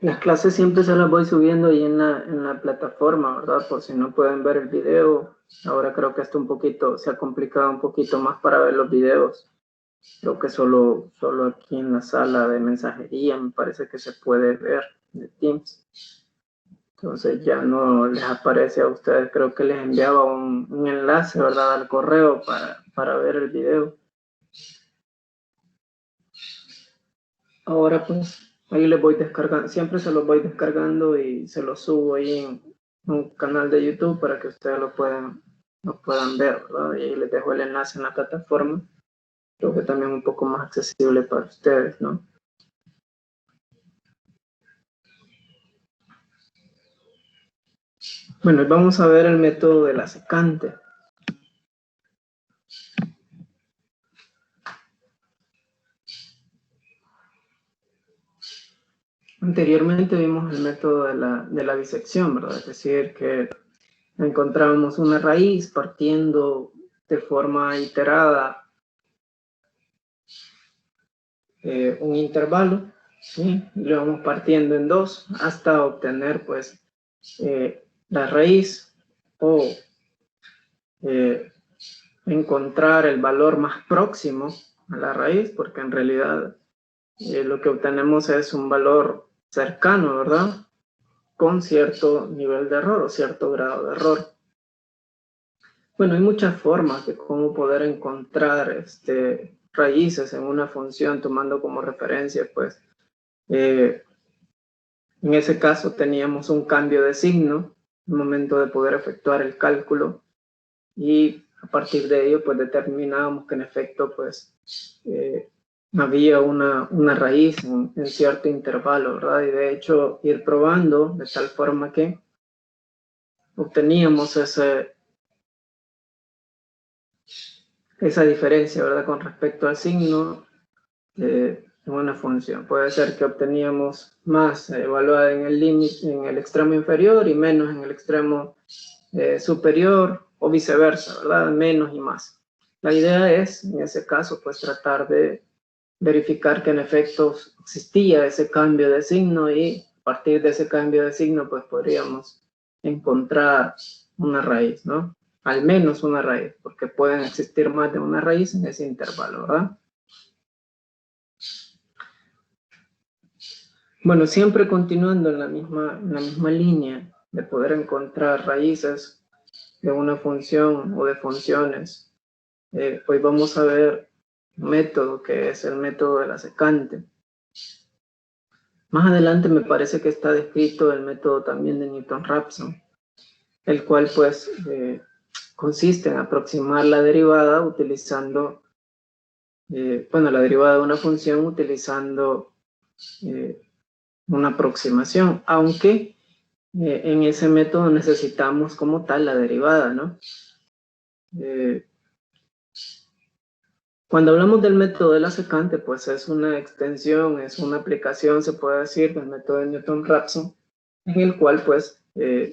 Las clases siempre se las voy subiendo ahí en la plataforma, ¿verdad? Por si no pueden ver el video. Ahora creo que se ha complicado un poquito más para ver los videos. Creo que solo aquí en la sala de mensajería me parece que se puede ver de Teams. Entonces ya no les aparece a ustedes. Creo que les enviaba un enlace, ¿verdad? Al correo para ver el video. Ahora pues ahí les voy descargando, siempre se los voy descargando y se los subo ahí en un canal de YouTube para que ustedes lo puedan ver, ¿verdad? Y ahí les dejo el enlace en la plataforma. Creo que también un poco más accesible para ustedes, ¿no? Bueno, vamos a ver el método de la secante. Anteriormente vimos el método de la disección, ¿verdad? Es decir, que encontramos una raíz partiendo de forma iterada un intervalo, ¿sí? Lo vamos partiendo en dos hasta obtener pues la raíz o encontrar el valor más próximo a la raíz, porque en realidad lo que obtenemos es un valor cercano, ¿verdad? Con cierto nivel de error o cierto grado de error. Bueno, hay muchas formas de cómo poder encontrar raíces en una función tomando como referencia, pues, en ese caso teníamos un cambio de signo al momento de poder efectuar el cálculo y a partir de ello, pues, determinábamos que en efecto, pues, había una raíz en cierto intervalo, ¿verdad? Y de hecho ir probando de tal forma que obteníamos esa diferencia, ¿verdad? Con respecto al signo de una función. Puede ser que obteníamos más evaluada en el límite, en el extremo inferior y menos en el extremo superior o viceversa, ¿verdad? Menos y más. La idea es, en ese caso, pues tratar de verificar que en efecto existía ese cambio de signo y a partir de ese cambio de signo, pues podríamos encontrar una raíz, ¿no? Al menos una raíz, porque pueden existir más de una raíz en ese intervalo, ¿verdad? Bueno, siempre continuando en la misma línea de poder encontrar raíces de una función o de funciones, hoy vamos a ver un método que es el método de la secante. Más adelante me parece que está descrito el método también de Newton-Raphson, el cual pues consiste en aproximar la derivada utilizando, la derivada de una función utilizando una aproximación, aunque en ese método necesitamos como tal la derivada, ¿no? Cuando hablamos del método de la secante, pues es una extensión, es una aplicación, se puede decir, del método de Newton-Raphson, en el cual pues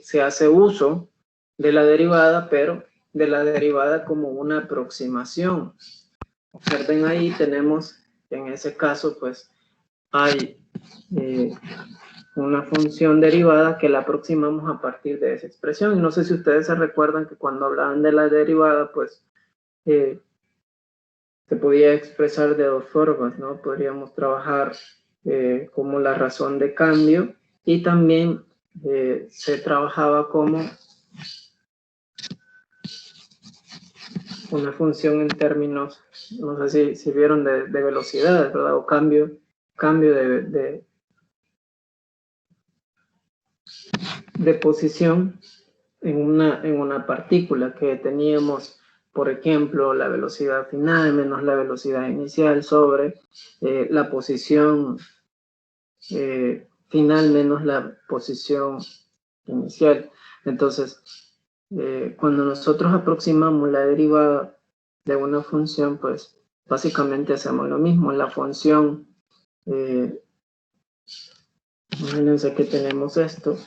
se hace uso de la derivada, pero de la derivada como una aproximación. Observen ahí, tenemos, en ese caso, pues hay una función derivada que la aproximamos a partir de esa expresión. Y no sé si ustedes se recuerdan que cuando hablaban de la derivada, pues se podía expresar de dos formas, ¿no? Podríamos trabajar como la razón de cambio y también se trabajaba como una función en términos, no sé si vieron, de velocidad, ¿verdad? O cambio de posición en una partícula que teníamos, por ejemplo, la velocidad final menos la velocidad inicial sobre la posición final menos la posición inicial. Entonces, cuando nosotros aproximamos la derivada de una función, pues básicamente hacemos lo mismo. La función, imagínense que tenemos esto.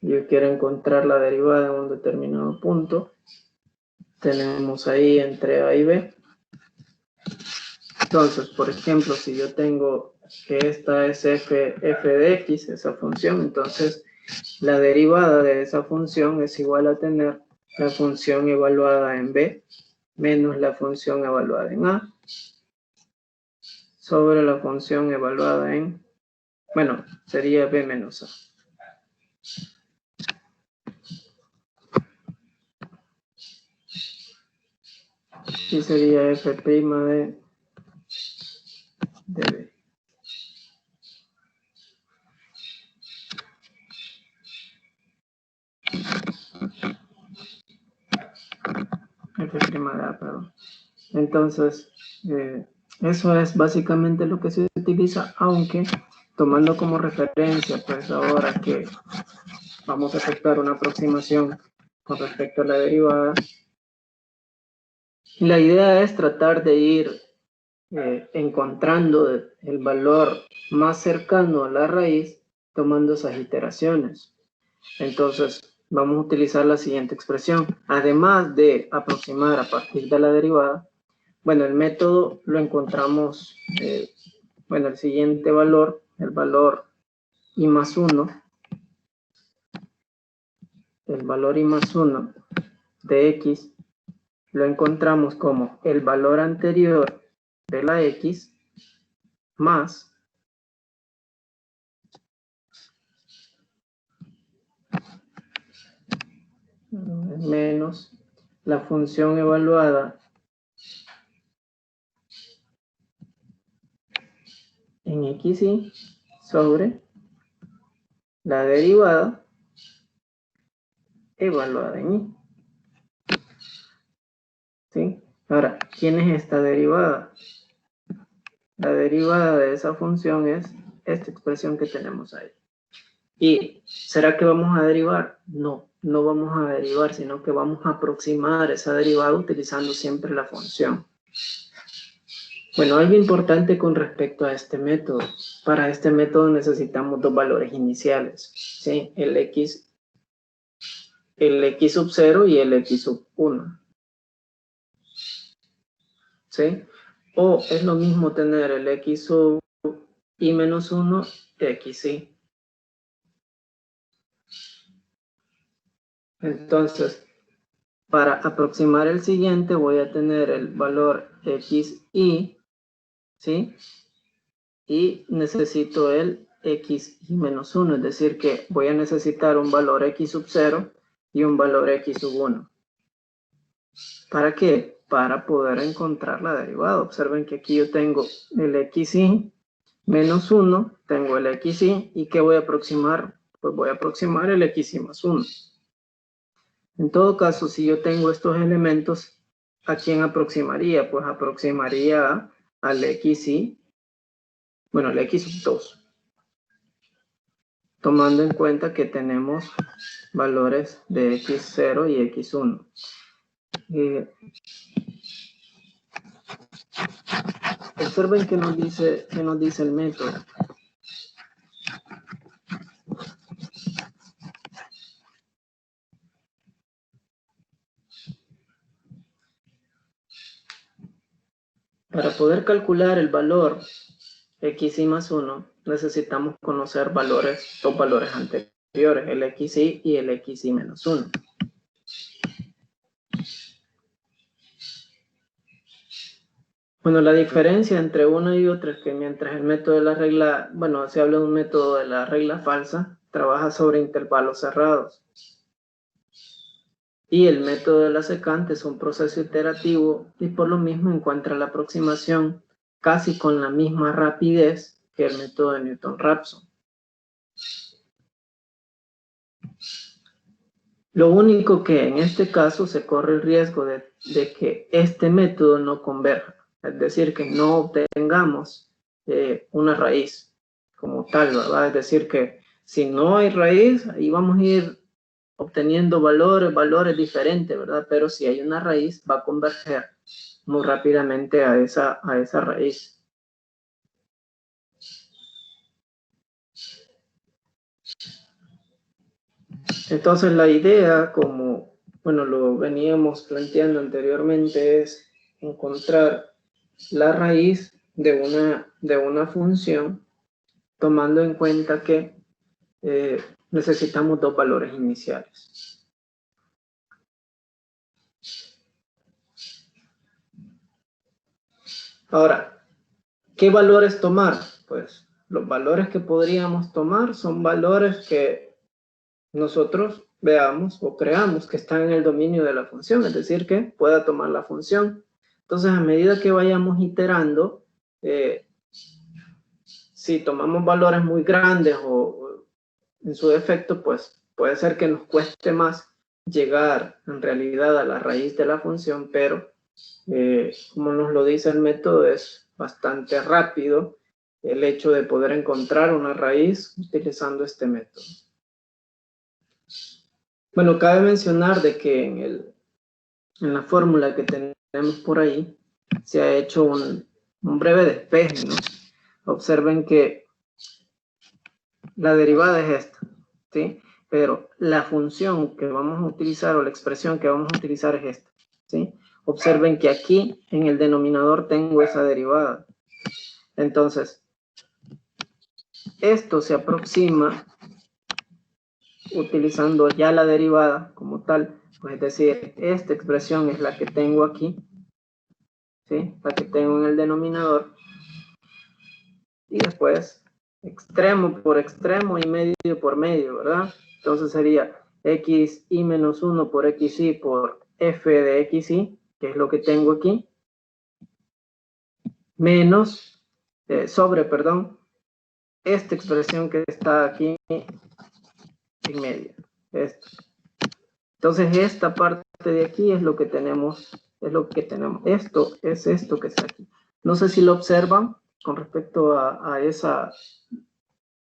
Yo quiero encontrar la derivada en un determinado punto. Tenemos ahí entre A y B. Entonces, por ejemplo, si yo tengo que esta es f de x, esa función, entonces la derivada de esa función es igual a tener la función evaluada en b menos la función evaluada en a sobre la función evaluada en, bueno, sería b menos a. Y sería f' de b. F' de a, perdón. Entonces, eso es básicamente lo que se utiliza, aunque tomando como referencia, pues ahora que vamos a efectuar una aproximación con respecto a la derivada, la idea es tratar de ir encontrando el valor más cercano a la raíz tomando esas iteraciones. Entonces, vamos a utilizar la siguiente expresión. Además de aproximar a partir de la derivada, bueno, el método lo encontramos, bueno, el siguiente valor, el valor i más 1, el valor i más 1 de x, lo encontramos como el valor anterior de la x más menos la función evaluada en xy sobre la derivada evaluada en y. ¿Sí? Ahora, ¿quién es esta derivada? La derivada de esa función es esta expresión que tenemos ahí. ¿Y será que vamos a derivar? No, no vamos a derivar, sino que vamos a aproximar esa derivada utilizando siempre la función. Bueno, algo importante con respecto a este método. Para este método necesitamos dos valores iniciales, ¿sí? El x sub 0 y el x sub 1. ¿Sí? O es lo mismo tener el x sub y menos 1 que xy. Entonces, para aproximar el siguiente voy a tener el valor xy, ¿sí? Y necesito el xy menos 1, es decir que voy a necesitar un valor x sub 0 y un valor x sub 1. ¿Para qué? Para poder encontrar la derivada. Observen que aquí yo tengo el xy menos 1, tengo el xy, ¿y qué voy a aproximar? Pues voy a aproximar el xy más 1. En todo caso, si yo tengo estos elementos, ¿a quién aproximaría? Pues aproximaría al xy, bueno, al x sub 2. Tomando en cuenta que tenemos valores de x0 y x1. Observen que nos dice el método. Para poder calcular el valor xy más 1, necesitamos conocer dos valores anteriores, el xy y el xy menos 1. Bueno, la diferencia entre una y otra es que mientras el método de la regla, bueno, se habla de un método de la regla falsa, trabaja sobre intervalos cerrados. Y el método de la secante es un proceso iterativo y por lo mismo encuentra la aproximación casi con la misma rapidez que el método de Newton-Raphson. Lo único que en este caso se corre el riesgo de que este método no converja, es decir, que no obtengamos una raíz como tal, ¿verdad? Es decir, que si no hay raíz, ahí vamos a ir obteniendo valores diferentes, ¿verdad? Pero si hay una raíz, va a converger muy rápidamente a esa raíz. Entonces la idea, como bueno, lo veníamos planteando anteriormente, es encontrar la raíz de una función, tomando en cuenta que necesitamos dos valores iniciales. Ahora, ¿qué valores tomar? Pues los valores que podríamos tomar son valores que nosotros veamos o creamos que están en el dominio de la función, es decir, que pueda tomar la función. Entonces, a medida que vayamos iterando, si tomamos valores muy grandes o en su defecto, pues puede ser que nos cueste más llegar en realidad a la raíz de la función, pero como nos lo dice el método, es bastante rápido el hecho de poder encontrar una raíz utilizando este método. Bueno, cabe mencionar de que en la fórmula que tenemos por ahí se ha hecho un breve despeje, ¿no? Observen que la derivada es esta, ¿sí? Pero la función que vamos a utilizar o la expresión que vamos a utilizar es esta, ¿sí? Observen que aquí en el denominador tengo esa derivada. Entonces, esto se aproxima utilizando ya la derivada como tal, pues es decir, esta expresión es la que tengo aquí, ¿sí? La que tengo en el denominador. Y después, extremo por extremo y medio por medio, ¿verdad? Entonces sería xi menos 1 por xi por f de xi, que es lo que tengo aquí, menos, perdón, esta expresión que está aquí en medio, esto. Entonces esta parte de aquí es lo que tenemos, esto es esto que está aquí. No sé si lo observan con respecto a esa,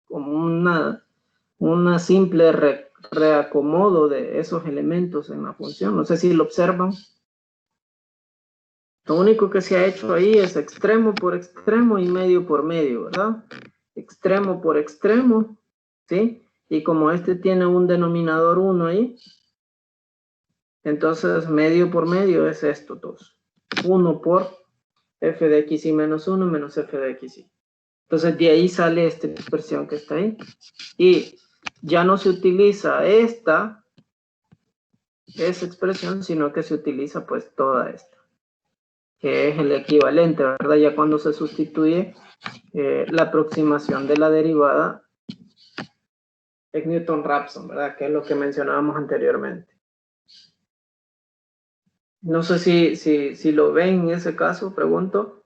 como una simple reacomodo de esos elementos en la función. No sé si lo observan. Lo único que se ha hecho ahí es extremo por extremo y medio por medio, ¿verdad? Extremo por extremo, ¿sí? Y como este tiene un denominador 1 ahí, entonces medio por medio es esto, 2. 1 por f de xy menos 1 menos f de xy. Entonces de ahí sale esta expresión que está ahí. Y ya no se utiliza esa expresión, sino que se utiliza pues toda esta, que es el equivalente, ¿verdad? Ya cuando se sustituye la aproximación de la derivada es Newton-Raphson, ¿verdad? Que es lo que mencionábamos anteriormente. No sé si lo ven en ese caso, pregunto.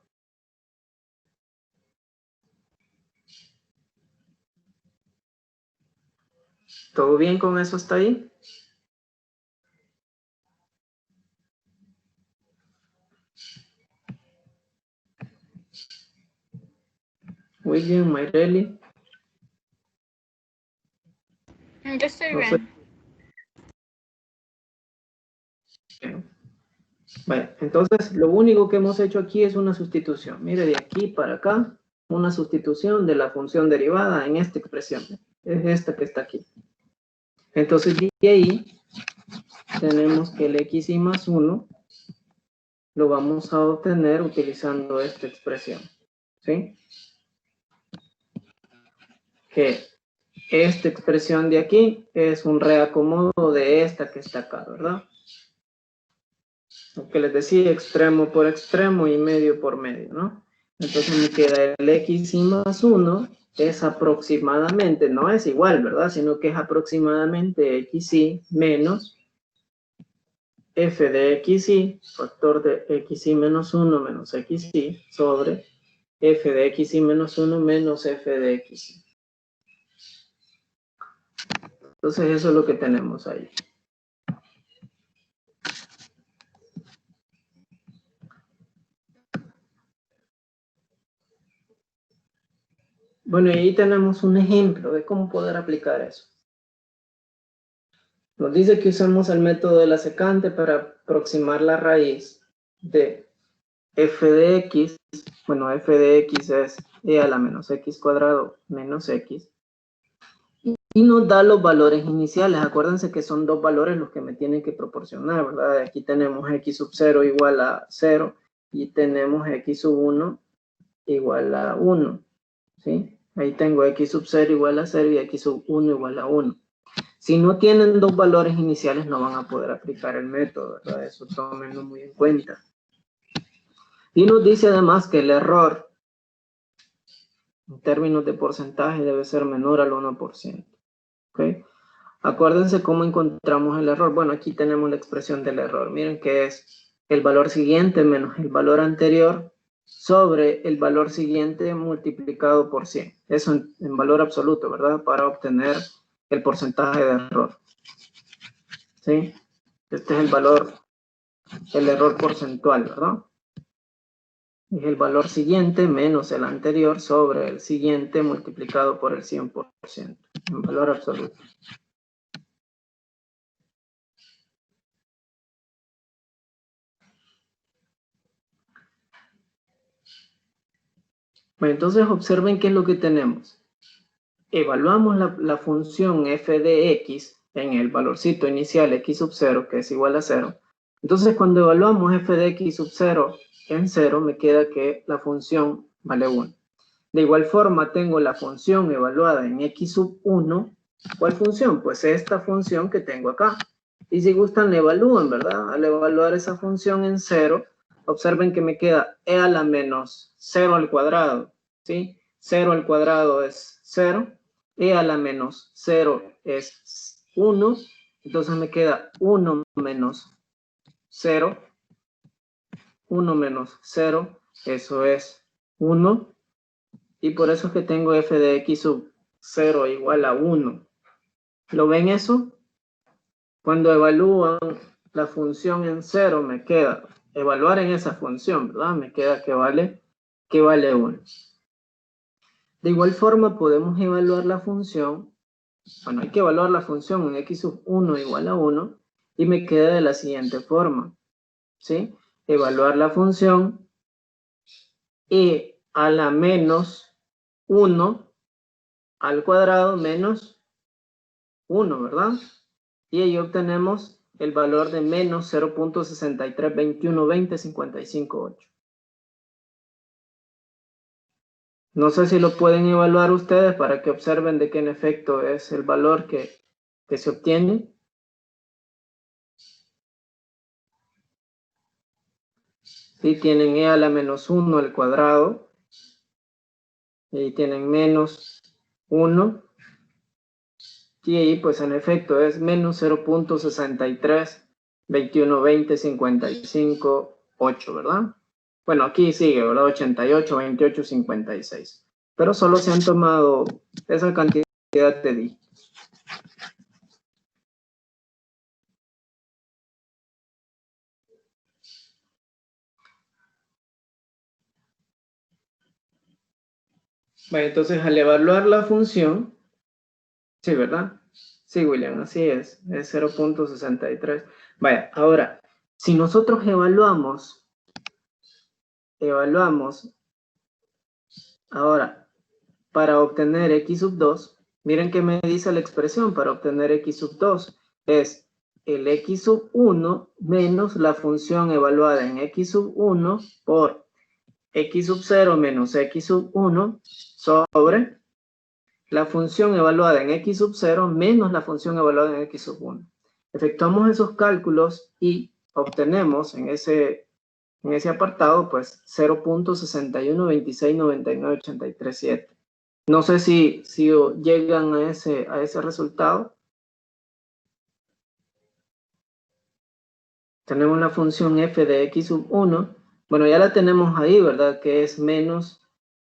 ¿Todo bien con eso hasta ahí? William, Mayreli. Yo estoy No bien. sé. Bueno, entonces lo único que hemos hecho aquí es una sustitución. Mire, de aquí para acá, una sustitución de la función derivada en esta expresión. Es esta que está aquí. Entonces de ahí tenemos que el xy más 1 lo vamos a obtener utilizando esta expresión. ¿Sí? Que esta expresión de aquí es un reacomodo de esta que está acá, ¿verdad? Lo que les decía, extremo por extremo y medio por medio, ¿no? Entonces me queda el xy más 1 es aproximadamente, no es igual, ¿verdad? Sino que es aproximadamente xy menos f de xy, factor de xy menos 1 menos xy, sobre f de xy menos 1 menos f de xy. Entonces eso es lo que tenemos ahí. Bueno, y ahí tenemos un ejemplo de cómo poder aplicar eso. Nos dice que usamos el método de la secante para aproximar la raíz de f de x. Bueno, f de x es e a la menos x cuadrado menos x. Y nos da los valores iniciales. Acuérdense que son dos valores los que me tienen que proporcionar, ¿verdad? Aquí tenemos x sub 0 igual a 0 y tenemos x sub 1 igual a 1, ¿sí? Ahí tengo x sub 0 igual a 0 y x sub 1 igual a 1. Si no tienen dos valores iniciales, no van a poder aplicar el método, ¿verdad? Eso tómenlo muy en cuenta. Y nos dice además que el error, en términos de porcentaje, debe ser menor al 1%. ¿Ok? Acuérdense cómo encontramos el error. Bueno, aquí tenemos la expresión del error. Miren que es el valor siguiente menos el valor anterior sobre el valor siguiente multiplicado por 100. Eso en valor absoluto, ¿verdad? Para obtener el porcentaje de error. ¿Sí? Este es el valor, el error porcentual, ¿verdad? Es el valor siguiente menos el anterior sobre el siguiente multiplicado por el 100%, en valor absoluto. Bueno, entonces observen qué es lo que tenemos. Evaluamos la función f de x en el valorcito inicial x sub 0, que es igual a 0. Entonces, cuando evaluamos f de x sub 0 en 0, me queda que la función vale 1. De igual forma, tengo la función evaluada en x sub 1. ¿Cuál función? Pues esta función que tengo acá. Y si gustan, la evalúan, ¿verdad? Al evaluar esa función en 0, observen que me queda e a la menos 0 al cuadrado, ¿sí? 0 al cuadrado es 0. E a la menos 0 es 1. Entonces me queda 1 menos 0. 1 menos 0, eso es 1. Y por eso es que tengo f de x sub 0 igual a 1. ¿Lo ven eso? Cuando evalúan la función en 0, me queda, evaluar en esa función, ¿verdad? Me queda que vale 1. De igual forma podemos evaluar la función, bueno, hay que evaluar la función en x sub 1 igual a 1, y me queda de la siguiente forma, ¿sí? Evaluar la función e a la menos 1 al cuadrado menos 1, ¿verdad? Y ahí obtenemos el valor de menos 0.63212055.8. No sé si lo pueden evaluar ustedes para que observen de qué en efecto es el valor que se obtiene. Sí, tienen e a la menos 1 al cuadrado. Y tienen menos 1. Y ahí pues en efecto es menos 0.63212055.8, ¿verdad? Bueno, aquí sigue, ¿verdad? 88, 28, 56. Pero solo se han tomado esa cantidad de dígitos. Bueno, entonces al evaluar la función, sí, ¿verdad? Sí, William, así es 0.63. Vaya, ahora, si nosotros evaluamos, ahora, para obtener x sub 2, miren que me dice la expresión para obtener x sub 2. Es el x sub 1 menos la función evaluada en x sub 1 por x sub 0 menos x sub 1 sobre la función evaluada en x sub 0 menos la función evaluada en x sub 1. Efectuamos esos cálculos y obtenemos en ese apartado pues 0.61269983.7. No sé si llegan a ese resultado. Tenemos la función f de x sub 1. Bueno, ya la tenemos ahí, ¿verdad? Que es menos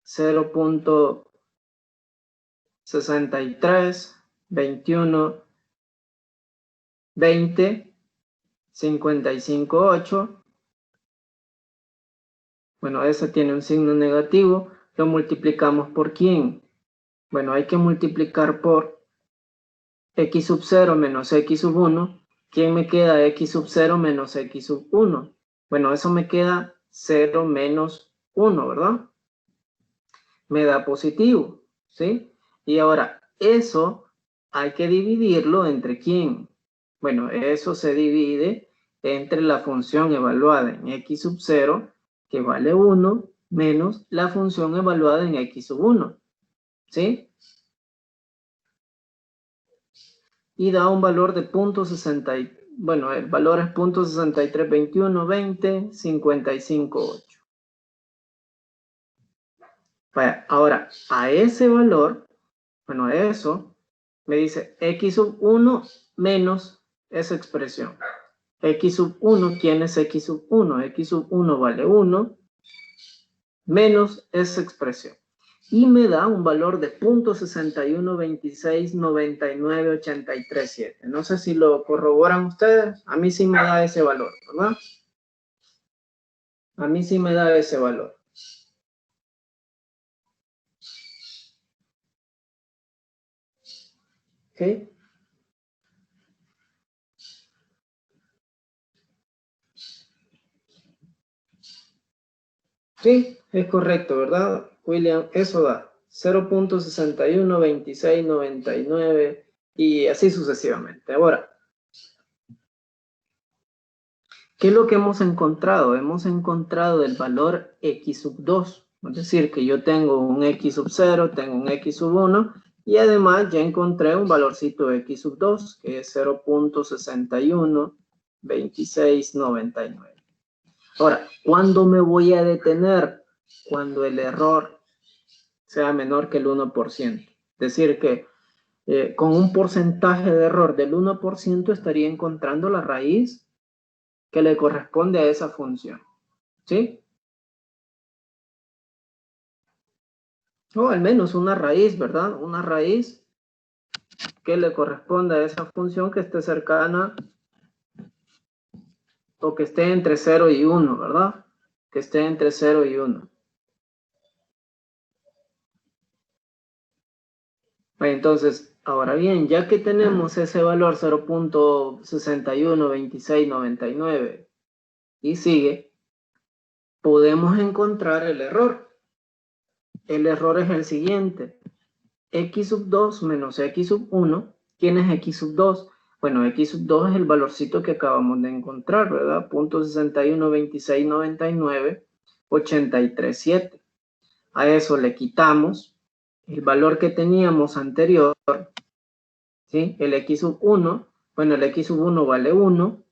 0.63212055.8. Bueno, ese tiene un signo negativo. Lo multiplicamos por ¿quién? Bueno, hay que multiplicar por x sub 0 menos x sub 1. ¿Quién me queda? X sub 0 menos x sub 1. Bueno, eso me queda 0 menos 1, ¿verdad? Me da positivo, ¿sí? Y ahora, eso hay que dividirlo entre ¿quién? Bueno, eso se divide entre la función evaluada en x sub 0, que vale 1, menos la función evaluada en x sub 1, ¿sí? Y da un valor de 0.60, bueno, el valor es 0.63212055.8. Ahora, a ese valor, bueno, a eso, me dice x sub 1 menos esa expresión. X sub 1, ¿quién es x sub 1? X sub 1 vale 1 menos esa expresión. Y me da un valor de 0.61269983.7. No sé si lo corroboran ustedes. A mí sí me da ese valor, ¿verdad? A mí sí me da ese valor. ¿Ok? Sí, es correcto, ¿verdad, William? Eso da 0.612699 y así sucesivamente. Ahora, ¿qué es lo que hemos encontrado? Hemos encontrado el valor x sub 2. Es decir, que yo tengo un x sub 0, tengo un x sub 1 y además ya encontré un valorcito x sub 2 que es 0.612699. Ahora, ¿cuándo me voy a detener? Cuando el error sea menor que el 1%. Es decir, que con un porcentaje de error del 1% estaría encontrando la raíz que le corresponde a esa función. ¿Sí? O al menos una raíz, ¿verdad? Una raíz que le corresponde a esa función que esté cercana o que esté entre 0 y 1, ¿verdad? Que esté entre 0 y 1. Entonces, ahora bien, ya que tenemos ese valor 0.612699 y sigue, podemos encontrar el error. El error es el siguiente. X sub 2 menos X sub 1. ¿Quién es X sub 2? Bueno, X sub 2 es el valorcito que acabamos de encontrar, ¿verdad? 0.612699.837. A eso le quitamos el valor que teníamos anterior, ¿sí? El X sub 1. Bueno, el X sub 1 vale 1,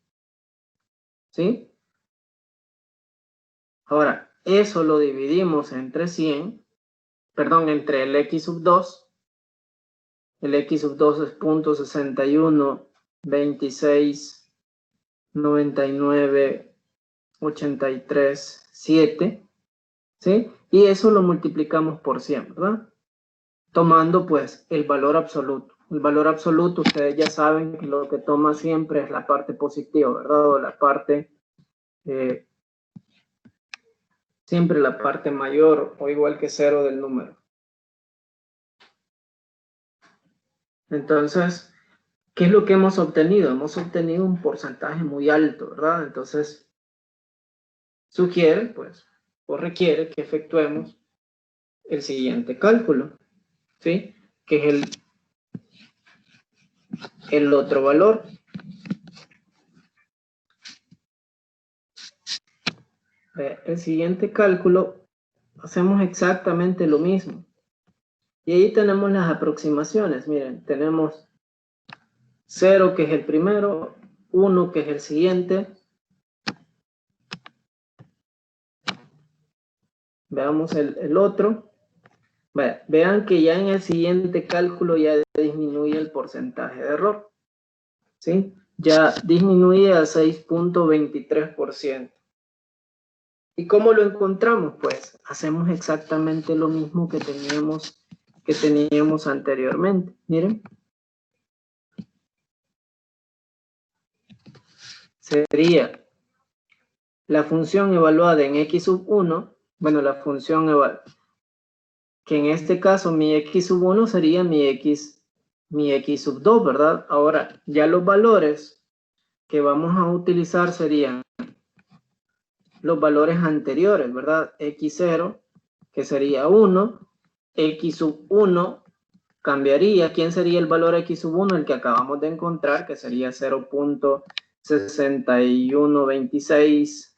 ¿sí? Ahora, eso lo dividimos entre 100, perdón, entre el X sub 2. El X sub 2 es 0.61269983.7, ¿sí? Y eso lo multiplicamos por 100, ¿verdad? Tomando pues el valor absoluto. El valor absoluto, ustedes ya saben que lo que toma siempre es la parte positiva, ¿verdad? O la parte, siempre la parte mayor o igual que 0 del número. Entonces, ¿qué es lo que hemos obtenido? Hemos obtenido un porcentaje muy alto, ¿verdad? Entonces, sugiere, pues, o requiere que efectuemos el siguiente cálculo, ¿sí? Que es el otro valor. El siguiente cálculo, hacemos exactamente lo mismo. Y ahí tenemos las aproximaciones. Miren, tenemos 0, que es el primero, 1, que es el siguiente. Veamos el otro. Vean que ya en el siguiente cálculo ya disminuye el porcentaje de error, ¿sí? Ya disminuye a 6.23%. ¿Y cómo lo encontramos? Pues hacemos exactamente lo mismo que teníamos anteriormente. Miren. Sería la función evaluada en x sub 1, bueno, la función que en este caso mi x sub 1 sería mi x sub 2, ¿verdad? Ahora, ya los valores que vamos a utilizar serían los valores anteriores, ¿verdad? X0, que sería 1, X sub 1 cambiaría. ¿Quién sería el valor X sub 1? El que acabamos de encontrar, que sería 0.6126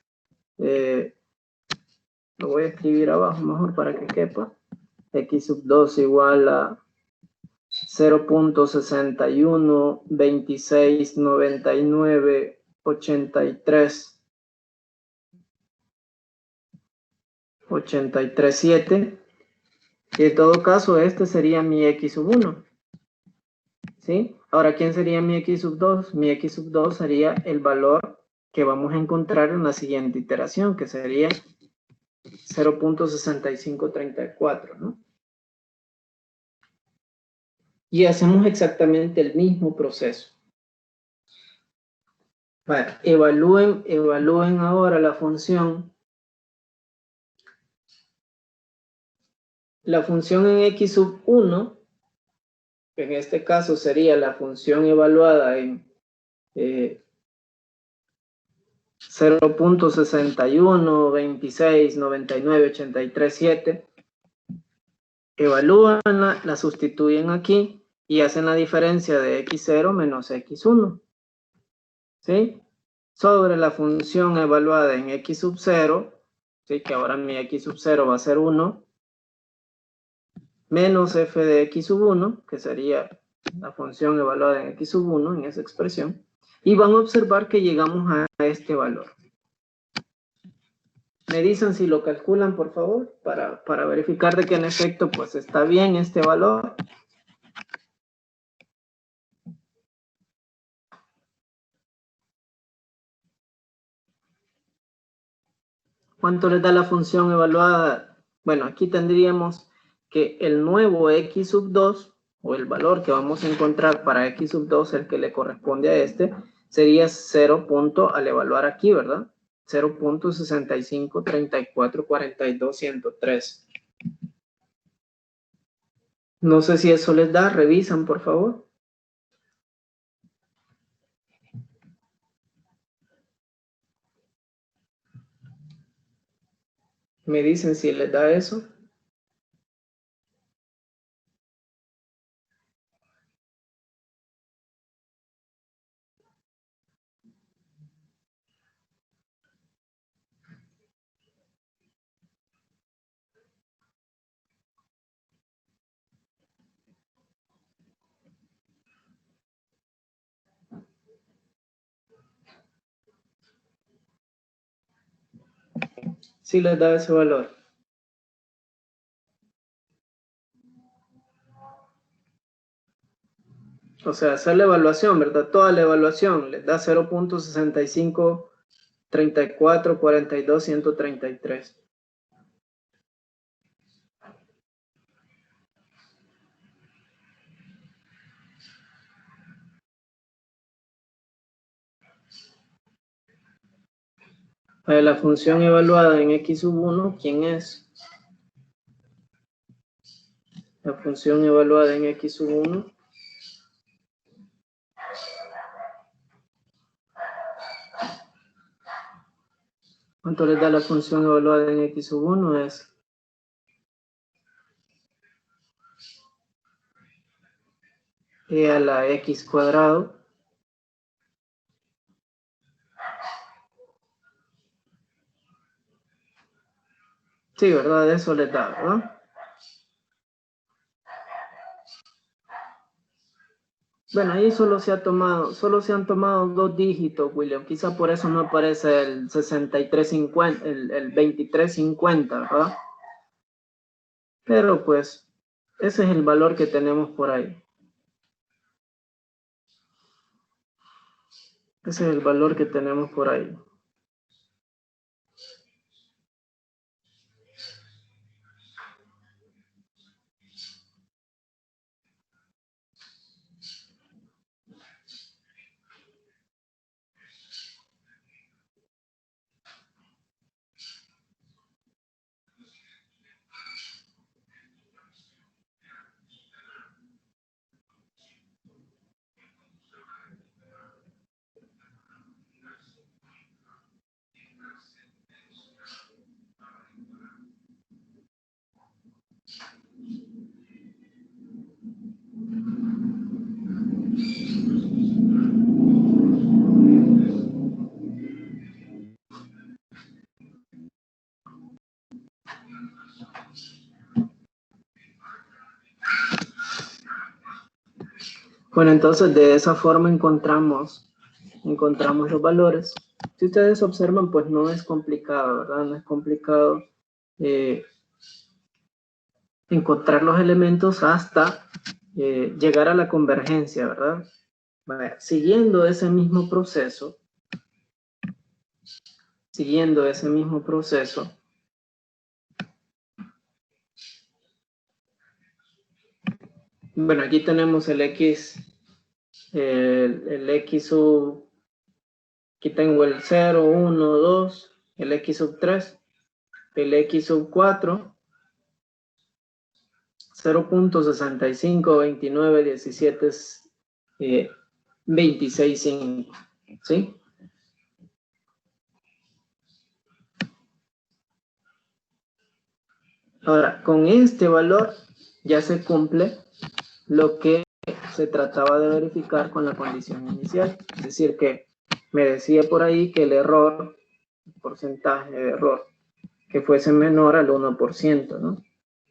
Lo voy a escribir abajo mejor para que quepa. X sub 2 igual a 0.61, 26, 99, 83, 83, 7. Y en todo caso, este sería mi X sub 1. ¿Sí? Ahora, ¿quién sería mi X sub 2? Mi X sub 2 sería el valor que vamos a encontrar en la siguiente iteración, que sería 0.6534, ¿no? Y hacemos exactamente el mismo proceso. Vale, evalúen ahora la función. La función en X sub 1, que en este caso sería la función evaluada en 0.61, 26, 99, 83, 7. Evalúanla, la sustituyen aquí y hacen la diferencia de x0 menos x1. ¿Sí? Sobre la función evaluada en x sub 0, ¿sí? Que ahora mi x sub 0 va a ser 1, menos f de x sub 1, que sería la función evaluada en x sub 1, en esa expresión, y van a observar que llegamos a este valor. Me dicen si lo calculan, por favor, para verificar de que en efecto pues está bien este valor. ¿Cuánto les da la función evaluada? Bueno, aquí tendríamos que el nuevo x sub 2, o el valor que vamos a encontrar para x sub 2, el que le corresponde a este, sería 0. Al evaluar aquí, ¿verdad? 0.653442 No sé si eso les da, revisan por favor. Me dicen si les da eso. Si les da ese valor. O sea, hacer la evaluación, ¿verdad? Toda la evaluación les da 0.653442 La función evaluada en x sub 1, ¿quién es? La función evaluada en x sub 1. ¿Cuánto les da la función evaluada en x sub 1? Es e a la x cuadrado. Sí, ¿verdad? Eso les da, ¿verdad? Bueno, ahí solo se han tomado 2 dígitos, William. Quizá por eso no aparece el 6350, el 2350, ¿verdad? Pero pues, ese es el valor que tenemos por ahí. Ese es el valor que tenemos por ahí. Bueno, entonces de esa forma encontramos los valores. Si ustedes observan, pues no es complicado, ¿verdad? No es complicado encontrar los elementos hasta llegar a la convergencia, ¿verdad? Vale. Siguiendo ese mismo proceso, bueno, aquí tenemos el X, el X sub, aquí tengo el 0, 1, 2, el X sub 3, el X sub 4, 0.652917 26.5, ¿sí? Ahora, con este valor ya se cumple lo que se trataba de verificar con la condición inicial. Es decir, que me decía por ahí que el error, el porcentaje de error, que fuese menor al 1%, ¿no?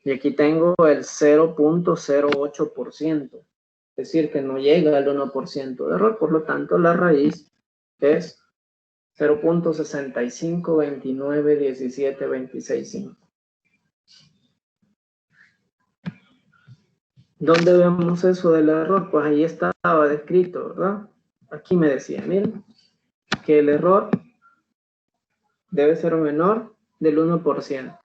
Y aquí tengo el 0.08%. Es decir, que no llega al 1% de error, por lo tanto la raíz es 0.65291726.5. ¿Dónde vemos eso del error? Pues ahí estaba descrito, ¿verdad? Aquí me decía, miren, que el error debe ser menor del 1%.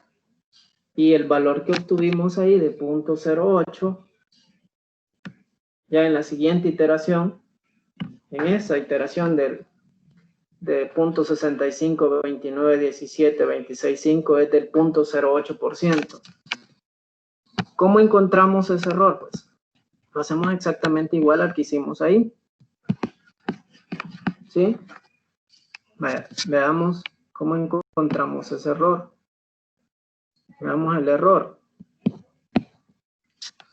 Y el valor que obtuvimos ahí de 0.08, ya en la siguiente iteración, en esa iteración de 0.65291726.5 es del 0.08%. ¿Cómo encontramos ese error? Pues lo hacemos exactamente igual al que hicimos ahí. ¿Sí? Vaya, veamos cómo encontramos ese error. Veamos el error.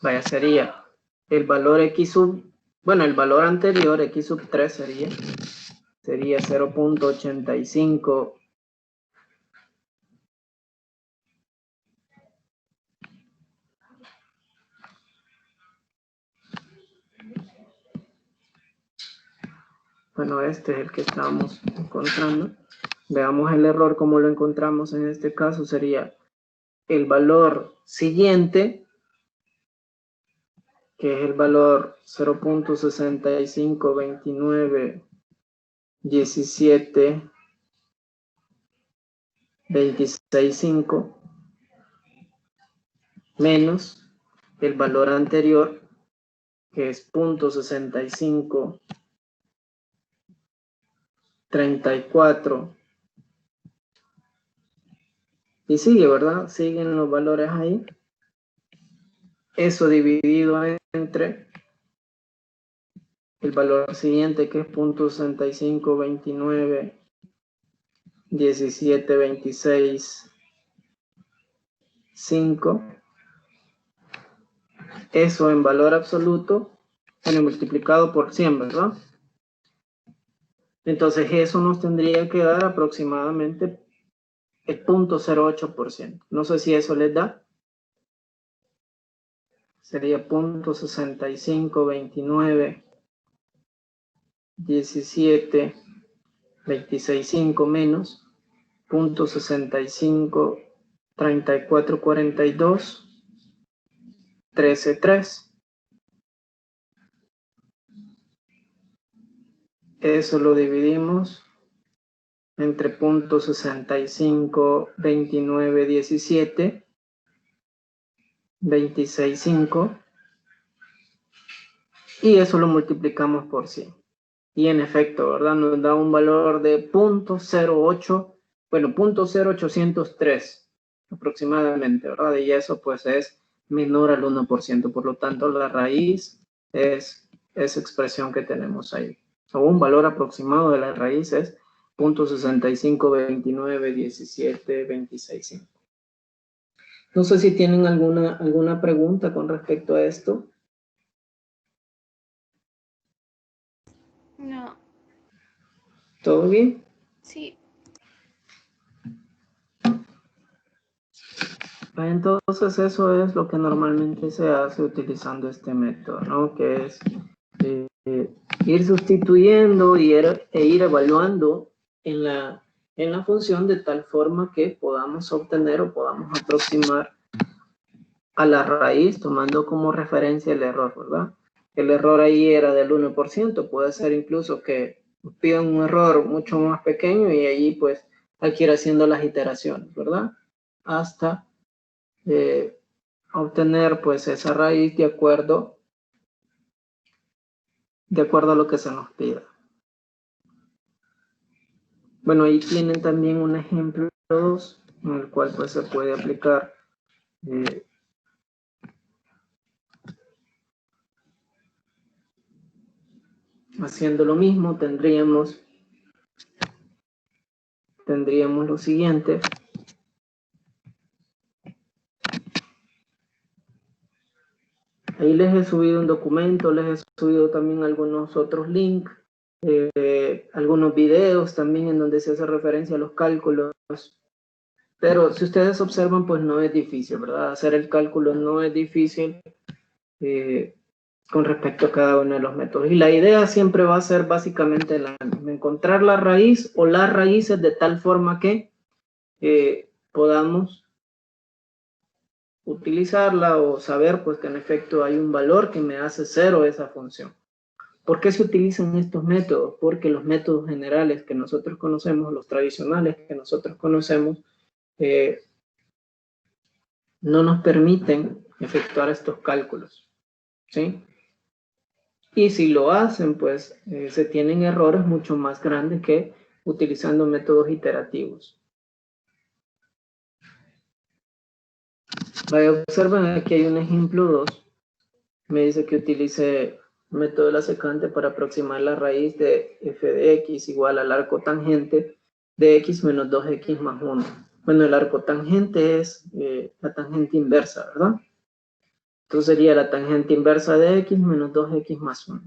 Vaya, sería el valor X sub, bueno, el valor anterior, X sub 3 sería 0.85. Bueno, este es el que estábamos encontrando. Veamos el error, como lo encontramos en este caso, sería el valor siguiente, que es el valor 0.65291726.5 menos el valor anterior, que es 0.6534. Y sigue, ¿verdad? Siguen los valores ahí. Eso dividido entre el valor siguiente, que es 0.65291726.5. Eso en valor absoluto, bueno, multiplicado por 100, ¿verdad? Entonces eso nos tendría que dar aproximadamente el 0.08%. No sé si eso les da. Sería 0.65291726.5 menos 0.65344213.3. Eso lo dividimos entre 0.65291726.5 y eso lo multiplicamos por 100. Y en efecto, ¿verdad? Nos da un valor de 0.08, bueno, 0.0803 aproximadamente, ¿verdad? Y eso pues es menor al 1%. Por lo tanto, la raíz es esa expresión que tenemos ahí. O un valor aproximado de la raíz es 0.65291726.5. No sé si tienen alguna pregunta con respecto a esto. No. ¿Todo bien? Sí. Entonces eso es lo que normalmente se hace utilizando este método, ¿no? Que es ir sustituyendo e ir evaluando en la función de tal forma que podamos obtener o podamos aproximar a la raíz tomando como referencia el error, ¿verdad? El error ahí era del 1%, puede ser incluso que pidan un error mucho más pequeño y allí pues hay que ir haciendo las iteraciones, ¿verdad? Hasta obtener pues esa raíz de acuerdo a lo que se nos pida. Bueno, ahí tienen también un ejemplo 2 en el cual pues se puede aplicar haciendo lo mismo. Tendríamos lo siguiente. Ahí les he subido un documento, les he subido también algunos otros links, algunos videos también en donde se hace referencia a los cálculos. Pero si ustedes observan, pues no es difícil, ¿verdad? Hacer el cálculo no es difícil con respecto a cada uno de los métodos. Y la idea siempre va a ser básicamente la misma: encontrar la raíz o las raíces de tal forma que podamos utilizarla o saber pues que en efecto hay un valor que me hace cero esa función. ¿Por qué se utilizan estos métodos? Porque los métodos generales que nosotros conocemos, los tradicionales que nosotros conocemos, no nos permiten efectuar estos cálculos, ¿sí? Y si lo hacen, pues se tienen errores mucho más grandes que utilizando métodos iterativos. Observen, aquí hay un ejemplo 2. Me dice que utilice método de la secante para aproximar la raíz de f de x igual al arco tangente de x menos 2x más 1. Bueno, el arco tangente es la tangente inversa, ¿verdad? Entonces sería la tangente inversa de x menos 2x más 1.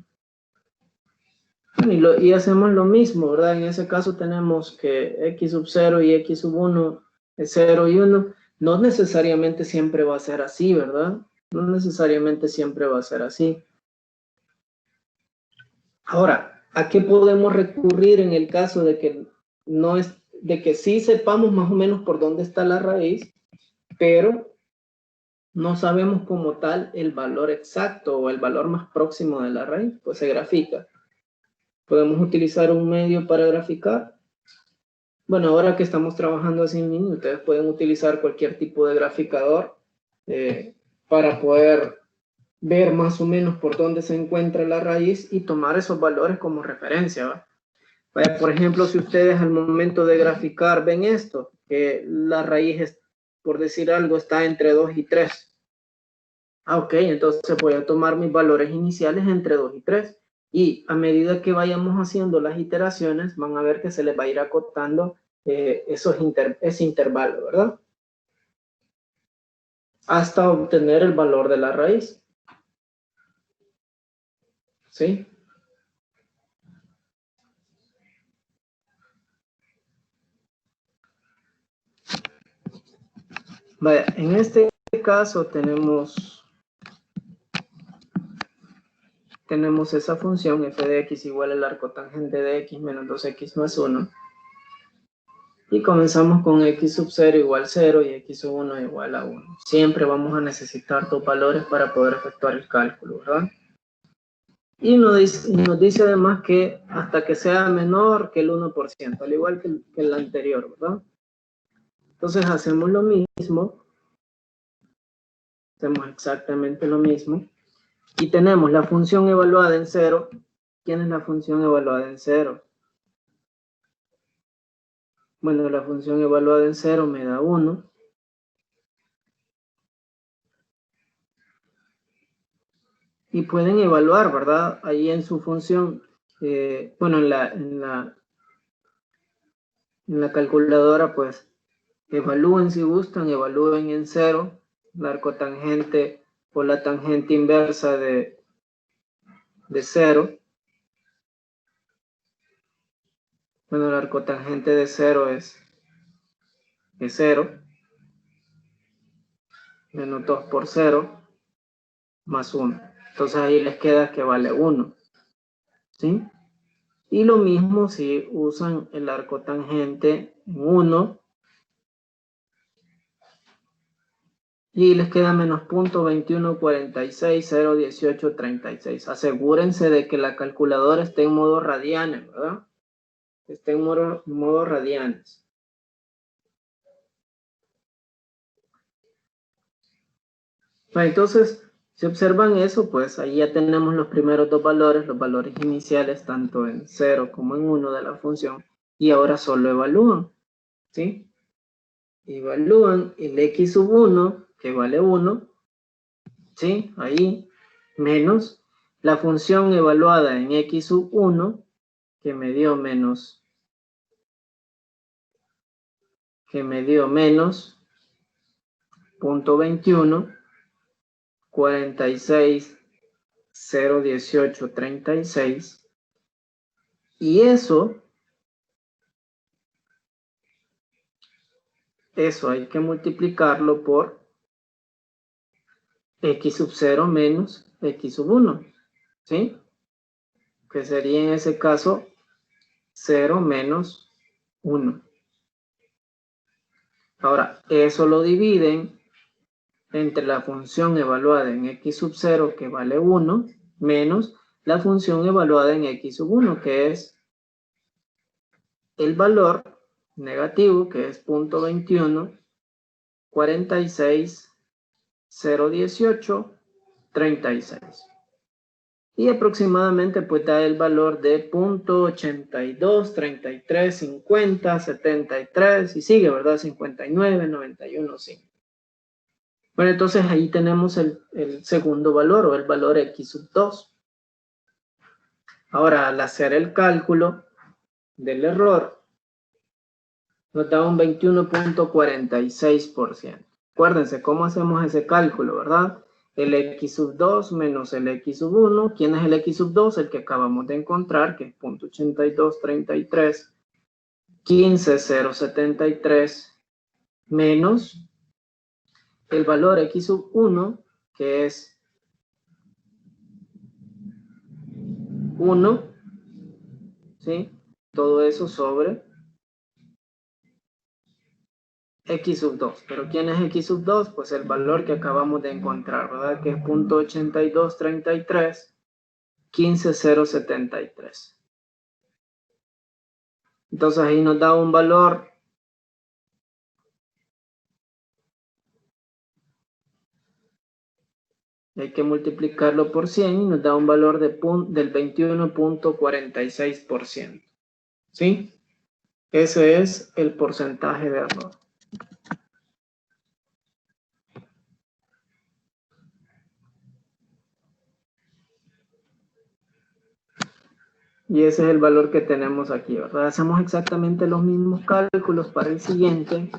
Bueno, y hacemos lo mismo, ¿verdad? En ese caso tenemos que x sub 0 y x sub 1 es 0 y 1. No necesariamente siempre va a ser así, ¿verdad? No necesariamente siempre va a ser así. Ahora, ¿a qué podemos recurrir en el caso de que sí sepamos más o menos por dónde está la raíz, pero no sabemos como tal el valor exacto o el valor más próximo de la raíz? Pues se grafica. ¿Podemos utilizar un medio para graficar? Bueno, ahora que estamos trabajando así en línea, ustedes pueden utilizar cualquier tipo de graficador para poder ver más o menos por dónde se encuentra la raíz y tomar esos valores como referencia, ¿va? Vaya, por ejemplo, si ustedes al momento de graficar ven esto, que la raíz, por decir algo, está entre 2 y 3. Ok, entonces voy a tomar mis valores iniciales entre 2 y 3. Y a medida que vayamos haciendo las iteraciones, van a ver que se les va a ir acotando ese intervalo, ¿verdad? Hasta obtener el valor de la raíz. ¿Sí? Vaya, en este caso tenemos esa función f de x igual al arco tangente de x menos 2x más 1. Y comenzamos con x sub 0 igual 0 y x sub 1 igual a 1. Siempre vamos a necesitar dos valores para poder efectuar el cálculo, ¿verdad? Y nos dice además que hasta que sea menor que el 1%, al igual que el anterior, ¿verdad? Entonces hacemos lo mismo. Hacemos exactamente lo mismo. Y tenemos la función evaluada en 0. ¿Quién es la función evaluada en 0? Bueno, la función evaluada en 0 me da 1. Y pueden evaluar, ¿verdad? Ahí en su función, bueno, en la calculadora, pues, evalúen si gustan, evalúen en 0 la arcotangente o la tangente inversa de 0. Bueno, la arcotangente de 0 es 0, menos 2 por 0, más 1. Entonces ahí les queda que vale 1. ¿sí? Y lo mismo si usan el arco tangente en 1 y les queda menos 0.2146,01836. Asegúrense de que la calculadora esté en modo radianes, ¿verdad? Esté en modo radianes. Bueno, entonces, si observan eso, pues ahí ya tenemos los primeros dos valores, los valores iniciales, tanto en 0 como en 1 de la función, y ahora solo evalúan, ¿sí? Evalúan el x sub 1, que vale 1, ¿sí? Ahí, menos la función evaluada en x sub 1, que me dio menos 0.21, 46,01836, y eso hay que multiplicarlo por x sub 0 menos x sub 1, ¿sí? Que sería en ese caso 0 menos 1. Ahora, eso lo dividen entre la función evaluada en x sub 0, que vale 1, menos la función evaluada en x sub 1, que es el valor negativo, que es 0.21, 46,018,36. Y aproximadamente pues da el valor de 0.82, 33, 50, 73 y sigue, ¿verdad? 59, 91, 5. Bueno, entonces ahí tenemos el segundo valor o el valor x sub 2. Ahora, al hacer el cálculo del error, nos da un 21.46%. Acuérdense cómo hacemos ese cálculo, ¿verdad? El x sub 2 menos el x sub 1. ¿Quién es el x sub 2? El que acabamos de encontrar, que es 0.8233, 15,073, menos el valor x sub 1, que es 1, ¿sí? Todo eso sobre x sub 2. ¿Pero quién es x sub 2? Pues el valor que acabamos de encontrar, ¿verdad? Que es 0.8233, 15,073. Entonces ahí nos da un valor hay que multiplicarlo por 100 y nos da un valor del 21.46%. ¿Sí? Ese es el porcentaje de error. Y ese es el valor que tenemos aquí, ¿verdad? Hacemos exactamente los mismos cálculos para el siguiente.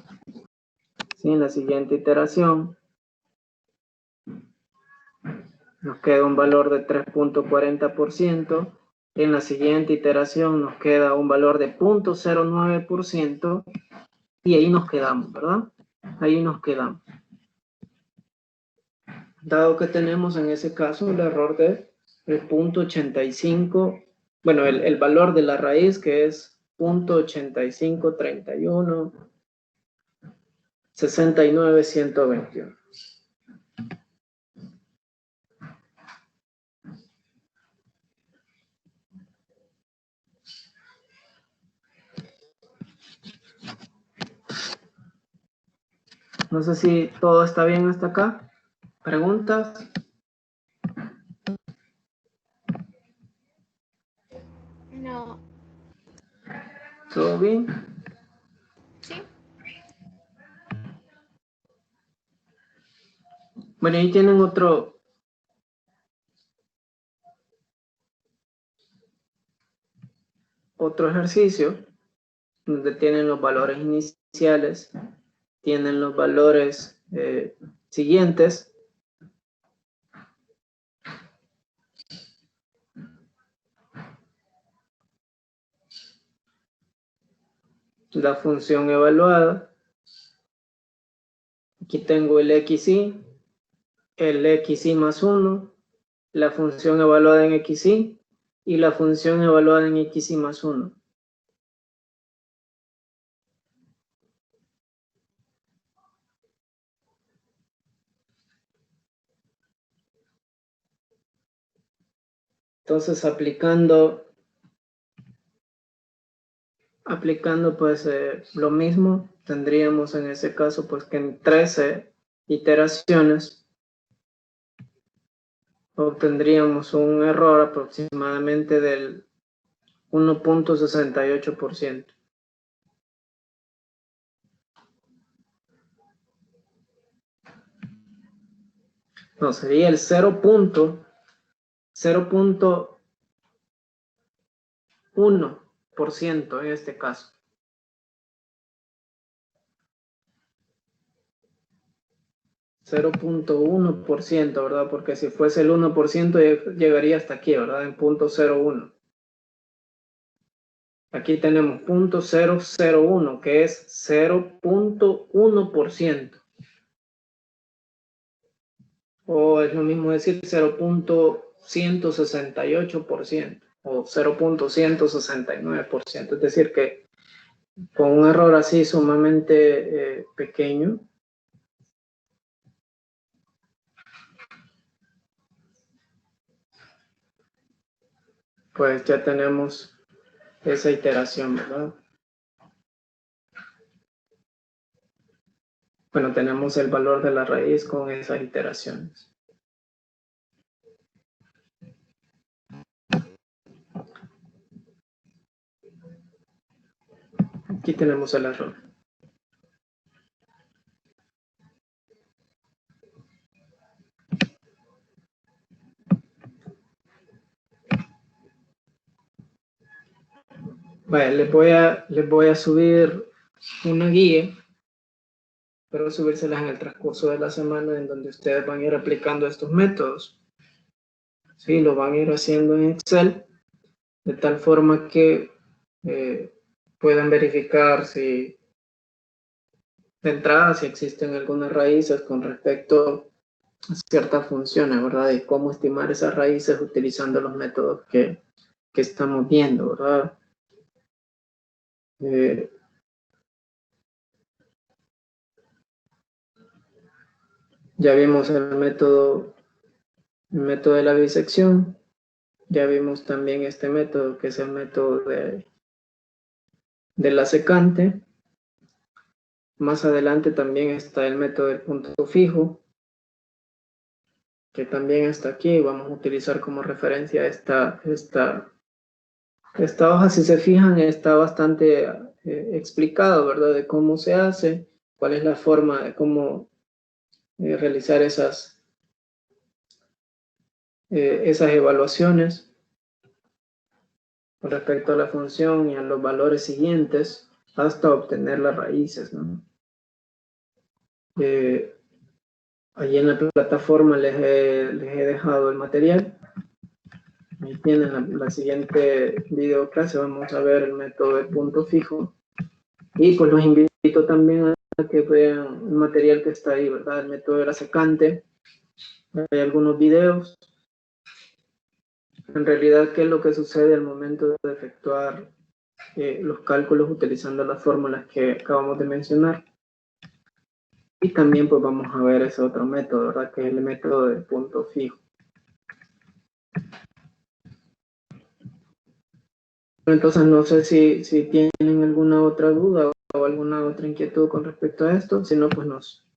¿Sí? En la siguiente iteración nos queda un valor de 3.40%. En la siguiente iteración nos queda un valor de 0.09%. Y ahí nos quedamos, ¿verdad? Ahí nos quedamos. Dado que tenemos en ese caso el error de el 0.85, bueno, el valor de la raíz que es 0.8531 69,121. No sé si todo está bien hasta acá. ¿Preguntas? No. ¿Todo bien? Sí. Bueno, ahí tienen otro ejercicio donde tienen los valores iniciales, tienen los valores siguientes. La función evaluada. Aquí tengo el xy, el xy más 1, la función evaluada en xy, y la función evaluada en x y más 1. Entonces, aplicando pues lo mismo, tendríamos en ese caso pues que en 13 iteraciones obtendríamos un error aproximadamente del 1.68%. No, sería el 0.1% en este caso. 0.1%, ¿verdad? Porque si fuese el 1% llegaría hasta aquí, ¿verdad? En 0.01. Aquí tenemos 0.001, que es 0.1%. O es lo mismo decir 0.168% o 0.169%. Es decir, que con un error así sumamente pequeño, pues ya tenemos esa iteración, ¿verdad? Bueno, tenemos el valor de la raíz con esas iteraciones. Aquí tenemos el error. Vale, les voy a subir una guía, pero subírselas en el transcurso de la semana en donde ustedes van a ir aplicando estos métodos. Sí, lo van a ir haciendo en Excel, de tal forma que puedan verificar si de entrada si existen algunas raíces con respecto a ciertas funciones, ¿verdad? Y cómo estimar esas raíces utilizando los métodos que estamos viendo, ¿verdad? Ya vimos el método de la bisección, ya vimos también este método que es el método de la secante. Más adelante también está el método del punto fijo, que también está aquí. Vamos a utilizar como referencia esta hoja. Si se fijan, está bastante explicado, ¿verdad? De cómo se hace, cuál es la forma de cómo realizar esas evaluaciones con respecto a la función y a los valores siguientes hasta obtener las raíces, ¿no? Allí en la plataforma les he dejado el material. Ahí tienen la siguiente video clase. Vamos a ver el método de punto fijo. Y pues los invito también a que vean el material que está ahí, ¿verdad? El método de la secante. Hay algunos videos. En realidad, ¿qué es lo que sucede al momento de efectuar los cálculos utilizando las fórmulas que acabamos de mencionar? Y también pues vamos a ver ese otro método, ¿verdad? Que es el método de punto fijo. Entonces no sé si tienen alguna otra duda o alguna otra inquietud con respecto a esto. Si no, pues nos